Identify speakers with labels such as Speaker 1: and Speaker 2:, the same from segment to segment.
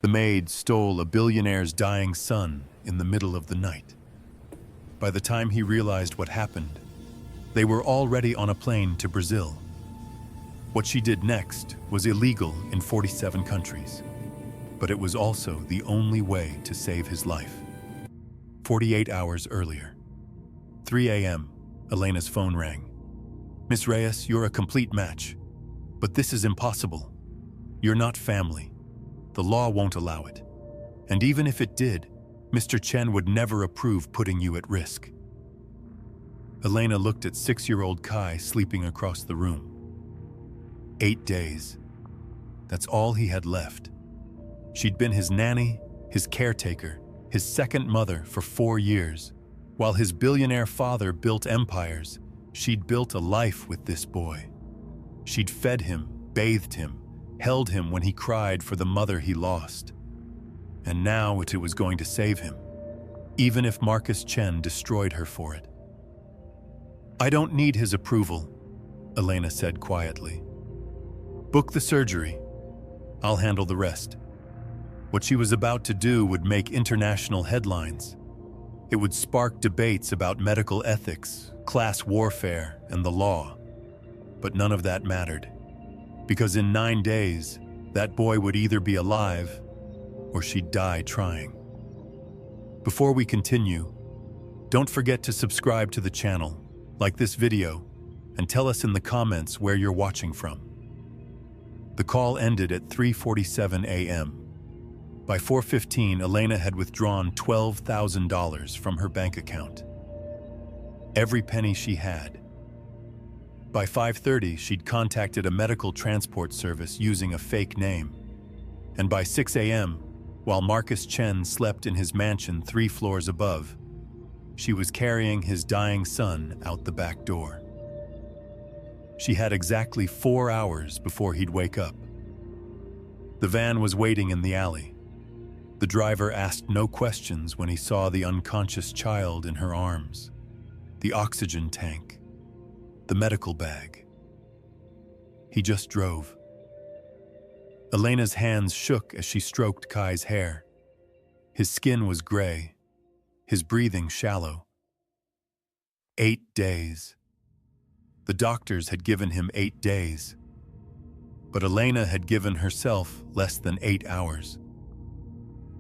Speaker 1: The maid stole a billionaire's dying son in the middle of the night. By the time he realized what happened, they were already on a plane to Brazil. What she did next was illegal in 47 countries, but it was also the only way to save his life. 48 hours earlier, 3 a.m., Elena's phone rang. "Miss Reyes, you're a complete match, but this is impossible. You're not family. The law won't allow it. And even if it did, Mr. Chen would never approve putting you at risk." Elena looked at 6-year-old Kai sleeping across the room. 8 days. That's all he had left. She'd been his nanny, his caretaker, his second mother for 4 years. While his billionaire father built empires, she'd built a life with this boy. She'd fed him, bathed him, held him when he cried for the mother he lost. And now it was going to save him, even if Marcus Chen destroyed her for it. "I don't need his approval," Elena said quietly. "Book the surgery. I'll handle the rest." What she was about to do would make international headlines. It would spark debates about medical ethics, class warfare, and the law. But none of that mattered, because in 9 days, that boy would either be alive or she'd die trying. Before we continue, don't forget to subscribe to the channel, like this video, and tell us in the comments where you're watching from. The call ended at 3:47 a.m. By 4:15, Elena had withdrawn $12,000 from her bank account. Every penny she had. By 5:30, she'd contacted a medical transport service using a fake name. And by 6 a.m., while Marcus Chen slept in his mansion 3 floors above, she was carrying his dying son out the back door. She had exactly 4 hours before he'd wake up. The van was waiting in the alley. The driver asked no questions when he saw the unconscious child in her arms, the oxygen tank, the medical bag. He just drove. Elena's hands shook as she stroked Kai's hair. His skin was gray, his breathing shallow. 8 days. The doctors had given him 8 days, but Elena had given herself less than 8 hours.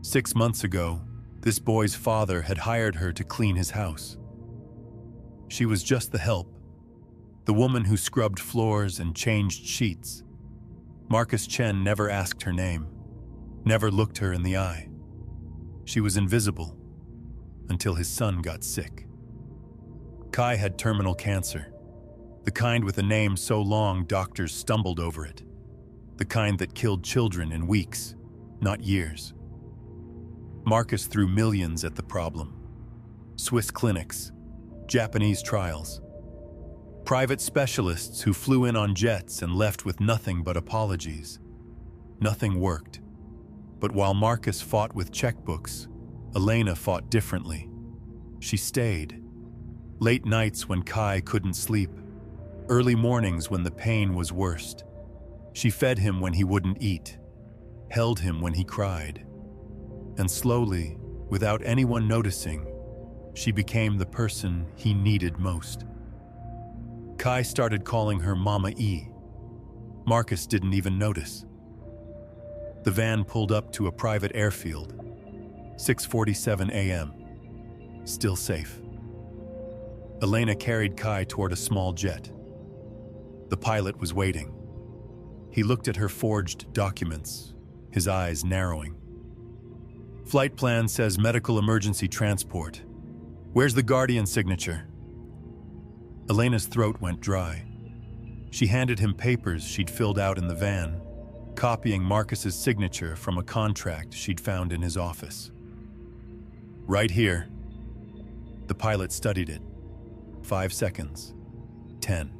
Speaker 1: 6 months ago, this boy's father had hired her to clean his house. She was just the help, the woman who scrubbed floors and changed sheets. Marcus Chen never asked her name, never looked her in the eye. She was invisible until his son got sick. Kai had terminal cancer, the kind with a name so long doctors stumbled over it, the kind that killed children in weeks, not years. Marcus threw millions at the problem. Swiss clinics, Japanese trials, private specialists who flew in on jets and left with nothing but apologies. Nothing worked. But while Marcus fought with checkbooks, Elena fought differently. She stayed. Late nights when Kai couldn't sleep, early mornings when the pain was worst. She fed him when he wouldn't eat, held him when he cried. And slowly, without anyone noticing, she became the person he needed most. Kai started calling her Mama E. Marcus didn't even notice. The van pulled up to a private airfield. 6:47 a.m. Still safe. Elena carried Kai toward a small jet. The pilot was waiting. He looked at her forged documents, his eyes narrowing. "Flight plan says medical emergency transport. Where's the Guardian signature?" Elena's throat went dry. She handed him papers she'd filled out in the van, copying Marcus's signature from a contract she'd found in his office. "Right here." The pilot studied it. 5 seconds. 10.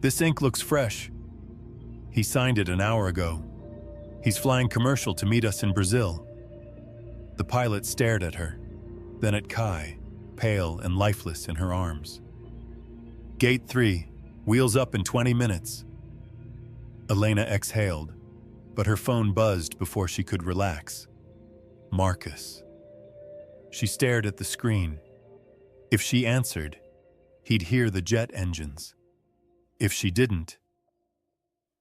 Speaker 1: "This ink looks fresh. He signed it an hour ago. He's flying commercial to meet us in Brazil." The pilot stared at her, then at Kai, pale and lifeless in her arms. "Gate 3, wheels up in 20 minutes. Elena exhaled. but her phone buzzed before she could relax. Marcus. She stared at the screen. If she answered, he'd hear the jet engines. If she didn't,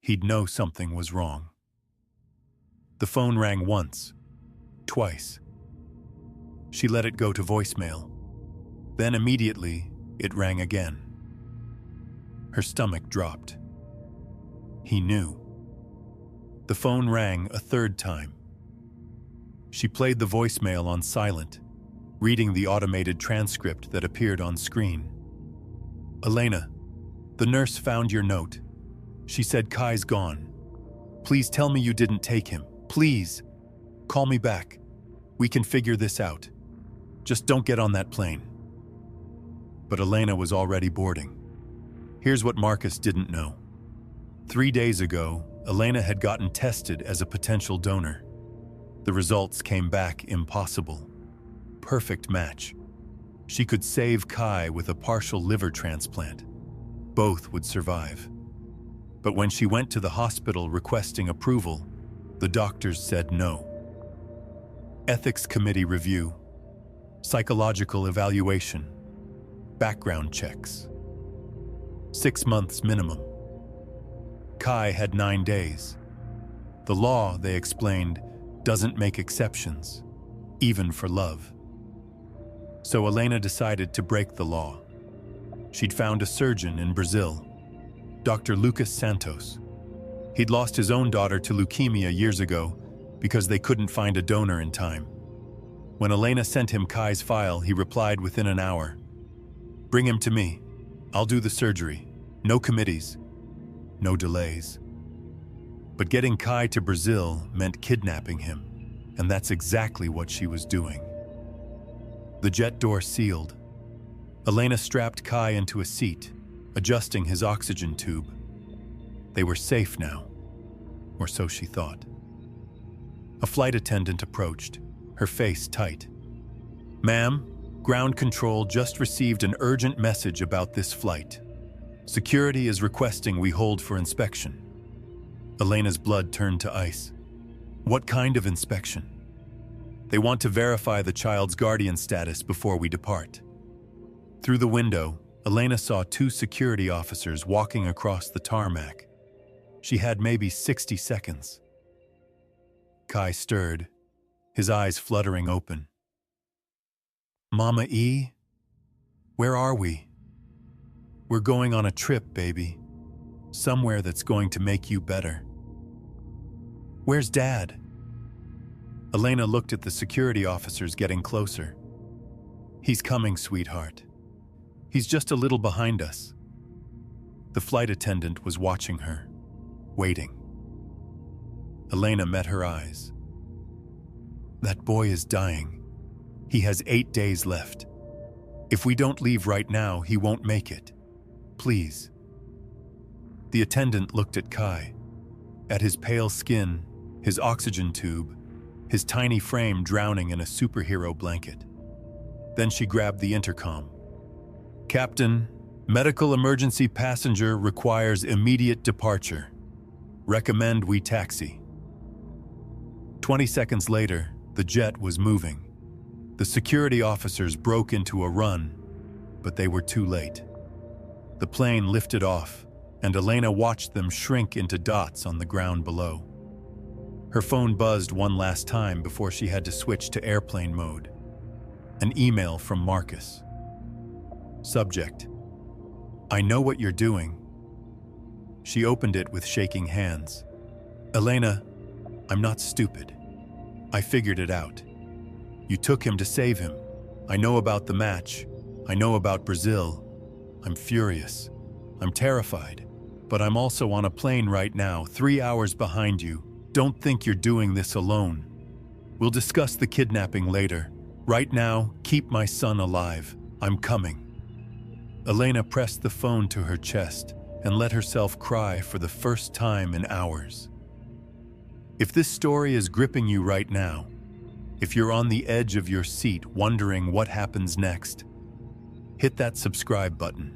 Speaker 1: he'd know something was wrong. The phone rang once, twice. She let it go to voicemail. Then immediately, it rang again. Her stomach dropped. He knew. The phone rang a third time. She played the voicemail on silent, reading the automated transcript that appeared on screen. Elena, the nurse found your note. She said Kai's gone. Please tell me you didn't take him. Please. Call me back. We can figure this out. Just don't get on that plane. But Elena was already boarding. Here's what Marcus didn't know. 3 days ago, Elena had gotten tested as a potential donor. The results came back impossible. Perfect match. She could save Kai with a partial liver transplant. Both would survive. But when she went to the hospital requesting approval, the doctors said no. Ethics committee review, psychological evaluation, background checks. 6 months minimum. Kai had 9 days. The law, they explained, doesn't make exceptions, even for love. So Elena decided to break the law. She'd found a surgeon in Brazil, Dr. Lucas Santos. He'd lost his own daughter to leukemia years ago because they couldn't find a donor in time. When Elena sent him Kai's file, he replied within an hour. Bring him to me. I'll do the surgery. No committees. No delays. But getting Kai to Brazil meant kidnapping him, and that's exactly what she was doing. The jet door sealed. Elena strapped Kai into a seat, adjusting his oxygen tube. They were safe now, or so she thought. A flight attendant approached, her face tight. Ma'am, ground control just received an urgent message about this flight. Security is requesting we hold for inspection. Elena's blood turned to ice. What kind of inspection? They want to verify the child's guardian status before we depart. Through the window, Elena saw 2 security officers walking across the tarmac. She had maybe 60 seconds. Kai stirred, his eyes fluttering open. Mama E? Where are we? We're going on a trip, baby. Somewhere that's going to make you better. Where's Dad? Elena looked at the security officers getting closer. He's coming, sweetheart. He's just a little behind us. The flight attendant was watching her, waiting. Elena met her eyes. That boy is dying. He has 8 days left. If we don't leave right now, he won't make it. Please. The attendant looked at Kai, at his pale skin, his oxygen tube, his tiny frame drowning in a superhero blanket. Then she grabbed the intercom. Captain, medical emergency passenger requires immediate departure. Recommend we taxi. 20 seconds later, the jet was moving. The security officers broke into a run, but they were too late. The plane lifted off, and Elena watched them shrink into dots on the ground below. Her phone buzzed one last time before she had to switch to airplane mode. An email from Marcus. Subject: I know what you're doing. She opened it with shaking hands. Elena, I'm not stupid. I figured it out. You took him to save him. I know about the match. I know about Brazil. I'm furious. I'm terrified. But I'm also on a plane right now, 3 hours behind you. Don't think you're doing this alone. We'll discuss the kidnapping later. Right now, keep my son alive. I'm coming. Elena pressed the phone to her chest and let herself cry for the first time in hours. If this story is gripping you right now, if you're on the edge of your seat wondering what happens next, hit that subscribe button.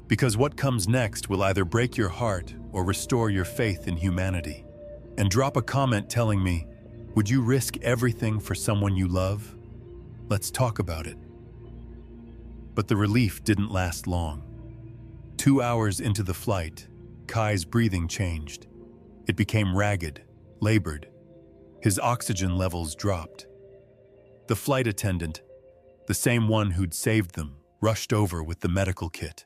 Speaker 1: Because what comes next will either break your heart or restore your faith in humanity. and drop a comment telling me, would you risk everything for someone you love? Let's talk about it. But the relief didn't last long. 2 hours into the flight, Kai's breathing changed. It became ragged, labored. His oxygen levels dropped. The flight attendant, the same one who'd saved them, rushed over with the medical kit.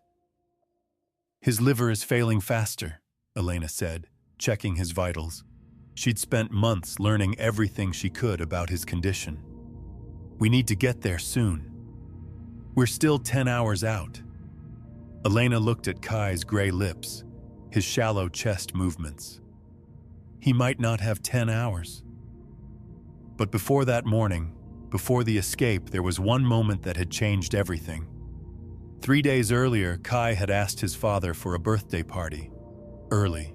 Speaker 1: His liver is failing faster, Elena said, checking his vitals. She'd spent months learning everything she could about his condition. We need to get there soon. We're still 10 hours out. Elena looked at Kai's gray lips, his shallow chest movements. He might not have 10 hours. But before that morning, before the escape, there was one moment that had changed everything. 3 days earlier, Kai had asked his father for a birthday party. Early.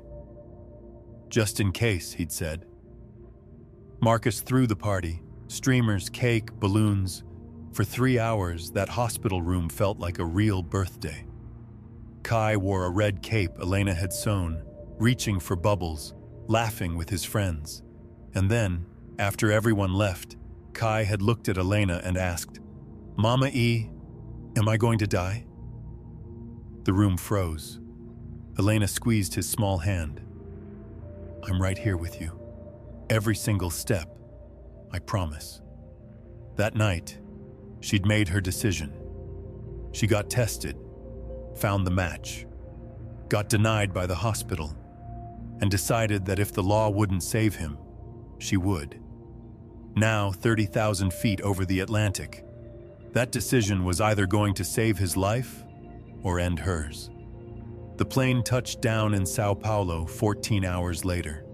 Speaker 1: Just in case, he'd said. Marcus threw the party. Streamers, cake, balloons. For 3 hours, that hospital room felt like a real birthday. Kai wore a red cape Elena had sewn, reaching for bubbles, laughing with his friends. And then, after everyone left, Kai had looked at Elena and asked, Mama E, am I going to die? The room froze. Elena squeezed his small hand. I'm right here with you. Every single step, I promise. That night, she'd made her decision. She got tested, found the match, got denied by the hospital, and decided that if the law wouldn't save him, she would. Now, 30,000 feet over the Atlantic, that decision was either going to save his life or end hers. The plane touched down in Sao Paulo 14 hours later.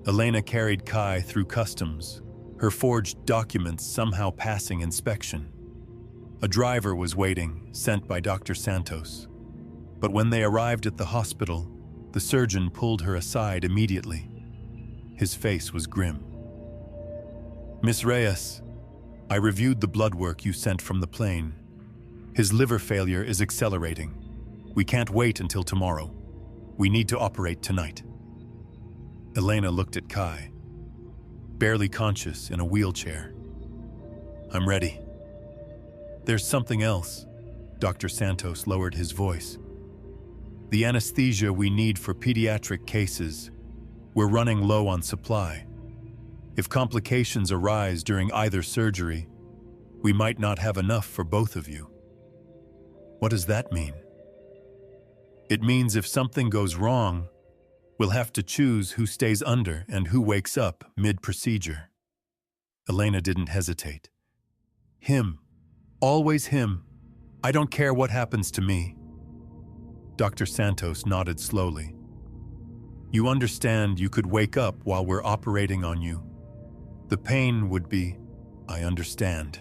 Speaker 1: Elena carried Kai through customs, her forged documents somehow passing inspection. A driver was waiting, sent by Dr. Santos. But when they arrived at the hospital, the surgeon pulled her aside immediately. His face was grim. Miss Reyes, I reviewed the blood work you sent from the plane. His liver failure is accelerating. We can't wait until tomorrow. We need to operate tonight. Elena looked at Kai, barely conscious in a wheelchair. I'm ready. There's something else. Dr. Santos lowered his voice. The anesthesia we need for pediatric cases, we're running low on supply. If complications arise during either surgery, we might not have enough for both of you. What does that mean? It means if something goes wrong, we'll have to choose who stays under and who wakes up mid-procedure. Elena didn't hesitate. Him. Always him. I don't care what happens to me. Dr. Santos nodded slowly. You understand you could wake up while we're operating on you. The pain would be, I understand.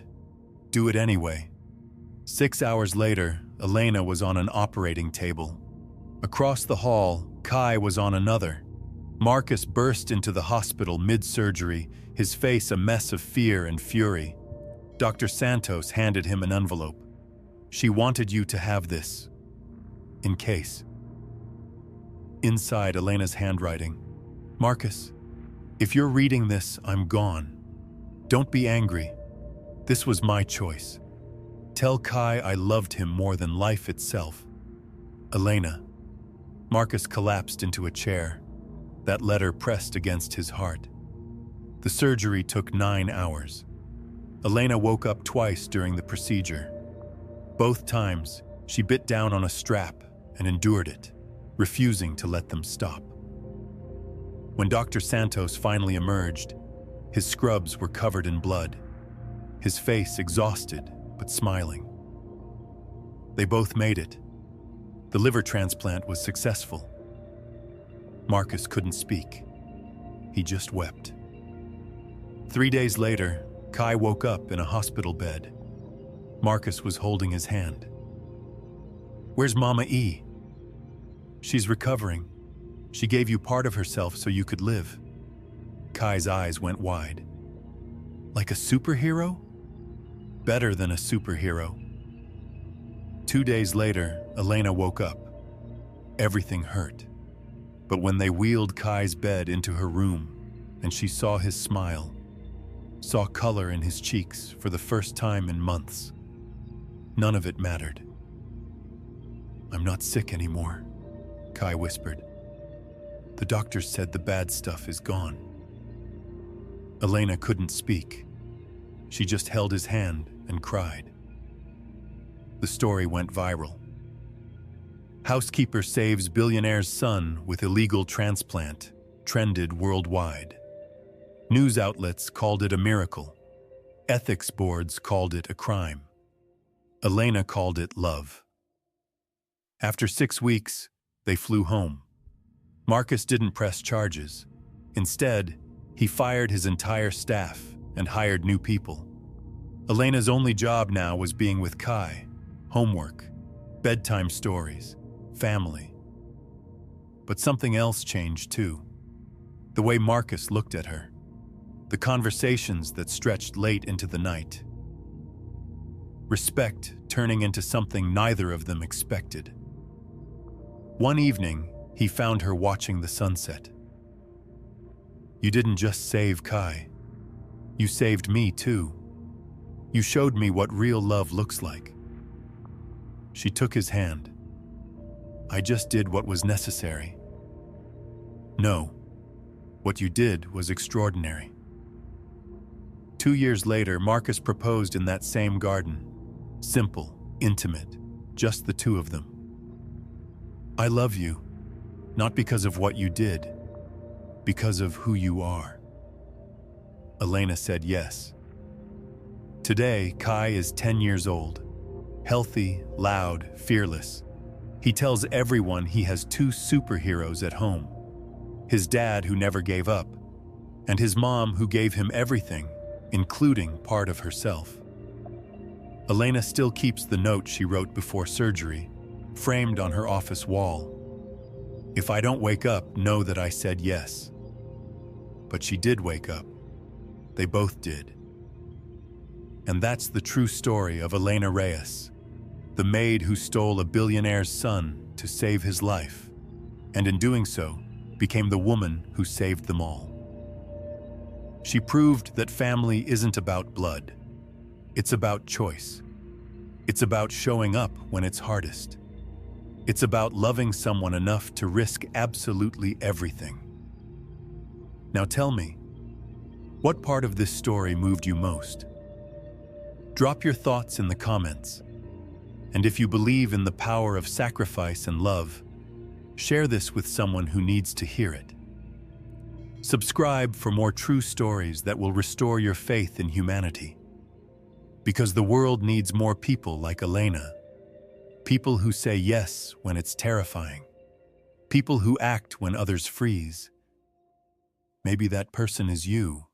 Speaker 1: Do it anyway. 6 hours later, Elena was on an operating table. Across the hall, Kai was on another. Marcus burst into the hospital mid-surgery, his face a mess of fear and fury. Dr. Santos handed him an envelope. She wanted you to have this. In case. Inside, Elena's handwriting. Marcus, if you're reading this, I'm gone. Don't be angry. This was my choice. Tell Kai I loved him more than life itself. Elena. Marcus collapsed into a chair, that letter pressed against his heart. The surgery took 9 hours. Elena woke up twice during the procedure. Both times, she bit down on a strap and endured it, refusing to let them stop. When Dr. Santos finally emerged, his scrubs were covered in blood, his face exhausted but smiling. They both made it. The liver transplant was successful. Marcus couldn't speak. He just wept. 3 days later, Kai woke up in a hospital bed. Marcus was holding his hand. Where's Mama E? She's recovering. She gave you part of herself so you could live. Kai's eyes went wide. Like a superhero? Better than a superhero. 2 days later, Elena woke up. Everything hurt. But when they wheeled Kai's bed into her room and she saw his smile, saw color in his cheeks for the first time in months, none of it mattered. "I'm not sick anymore," Kai whispered. "The doctors said the bad stuff is gone." Elena couldn't speak. She just held his hand and cried. The story went viral. Housekeeper saves billionaire's son with illegal transplant trended worldwide. News outlets called it a miracle. Ethics boards called it a crime. Elena called it love. After 6 weeks, they flew home. Marcus didn't press charges. Instead, he fired his entire staff and hired new people. Elena's only job now was being with Kai, homework, bedtime stories, family. But something else changed too. The way Marcus looked at her. The conversations that stretched late into the night. Respect turning into something neither of them expected. One evening, he found her watching the sunset. "You didn't just save Kai. You saved me too. You showed me what real love looks like." She took his hand. "I just did what was necessary." "No, what you did was extraordinary." 2 years later, Marcus proposed in that same garden. Simple, intimate, just the two of them. "I love you, not because of what you did, because of who you are." Elena said yes. Today, Kai is 10 years old. Healthy, loud, fearless. He tells everyone he has 2 superheroes at home. His dad, who never gave up, and his mom, who gave him everything, including part of herself. Elena still keeps the note she wrote before surgery, framed on her office wall. "If I don't wake up, know that I said yes." But she did wake up. They both did. And that's the true story of Elena Reyes, the maid who stole a billionaire's son to save his life, and in doing so, became the woman who saved them all. She proved that family isn't about blood. It's about choice. It's about showing up when it's hardest. It's about loving someone enough to risk absolutely everything. Now tell me, what part of this story moved you most? Drop your thoughts in the comments. And if you believe in the power of sacrifice and love, share this with someone who needs to hear it. Subscribe for more true stories that will restore your faith in humanity. Because the world needs more people like Elena. People who say yes when it's terrifying. People who act when others freeze. Maybe that person is you.